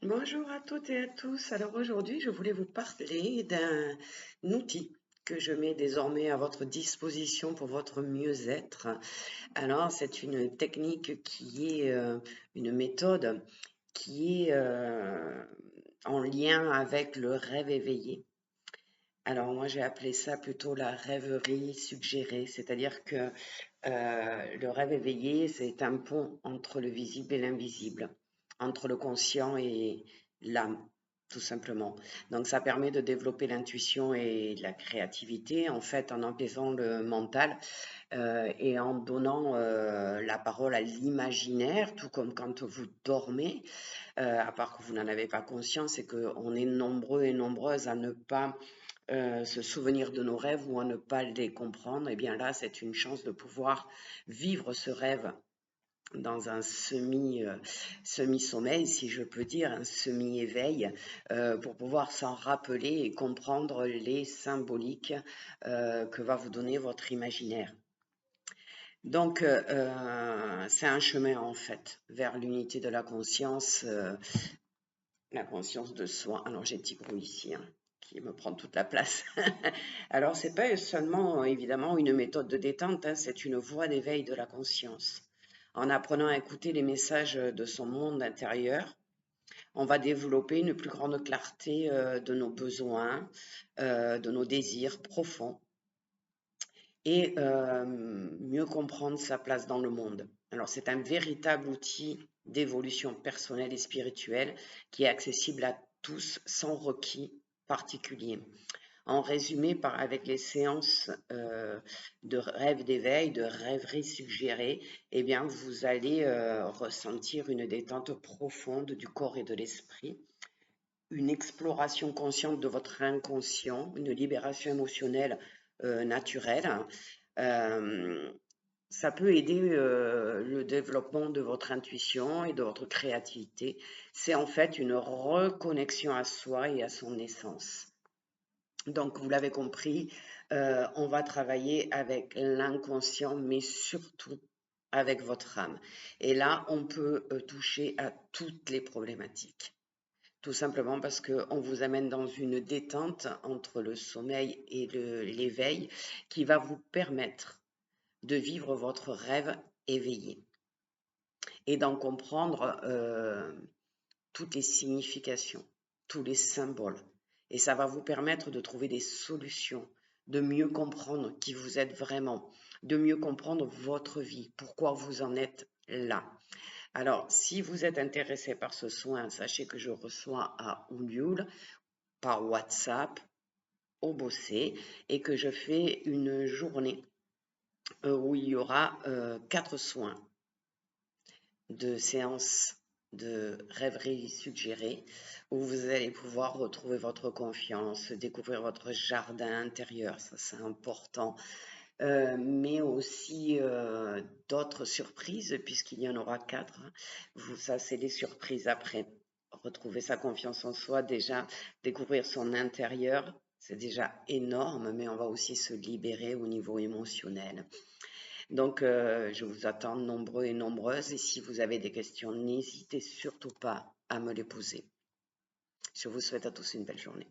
Bonjour à toutes et à tous. Alors aujourd'hui, je voulais vous parler d'un outil que je mets désormais à votre disposition pour votre mieux-être. Alors, c'est une technique qui est une méthode qui est en lien avec le rêve éveillé. Alors moi, j'ai appelé ça plutôt la rêverie suggérée, c'est-à-dire que le rêve éveillé, c'est un pont entre le visible et l'invisible, entre le conscient et l'âme, tout simplement. Donc ça permet de développer l'intuition et la créativité, en fait, en apaisant le mental et en donnant la parole à l'imaginaire, tout comme quand vous dormez, à part que vous n'en avez pas conscience et qu'on est nombreux et nombreuses à ne pas se souvenir de nos rêves ou à ne pas les comprendre, et bien là, c'est une chance de pouvoir vivre ce rêve dans un semi-sommeil, si je peux dire, un semi-éveil, pour pouvoir s'en rappeler et comprendre les symboliques que va vous donner votre imaginaire. Donc, c'est un chemin en fait vers l'unité de la conscience de soi. Alors, j'ai un petit bruit ici, hein, qui me prend toute la place. Alors, c'est pas seulement, évidemment, une méthode de détente, hein, c'est une voie d'éveil de la conscience. En apprenant à écouter les messages de son monde intérieur, on va développer une plus grande clarté de nos besoins, de nos désirs profonds et mieux comprendre sa place dans le monde. Alors, c'est un véritable outil d'évolution personnelle et spirituelle qui est accessible à tous sans requis particulier. En résumé, avec les séances de rêve d'éveil, de rêverie suggérée, eh bien, vous allez ressentir une détente profonde du corps et de l'esprit, une exploration consciente de votre inconscient, une libération émotionnelle naturelle. Euh, Ça peut aider le développement de votre intuition et de votre créativité. C'est en fait une reconnexion à soi et à son essence. Donc, vous l'avez compris, on va travailler avec l'inconscient, mais surtout avec votre âme. Et là, on peut toucher à toutes les problématiques. Tout simplement parce qu'on vous amène dans une détente entre le sommeil et l'éveil qui va vous permettre de vivre votre rêve éveillé et d'en comprendre toutes les significations, tous les symboles. Et ça va vous permettre de trouver des solutions, de mieux comprendre qui vous êtes vraiment, de mieux comprendre votre vie, pourquoi vous en êtes là. Alors, si vous êtes intéressé par ce soin, sachez que je reçois à Oulioul par WhatsApp au Bossé et que je fais une journée où il y aura 4 soins de séances de rêverie suggérée où vous allez pouvoir retrouver votre confiance, découvrir votre jardin intérieur, ça c'est important, mais aussi d'autres surprises puisqu'il y en aura 4. Ça c'est les surprises après. Retrouver sa confiance en soi, déjà découvrir son intérieur, c'est déjà énorme, mais on va aussi se libérer au niveau émotionnel. Donc, je vous attends nombreux et nombreuses. Et si vous avez des questions, n'hésitez surtout pas à me les poser. Je vous souhaite à tous une belle journée.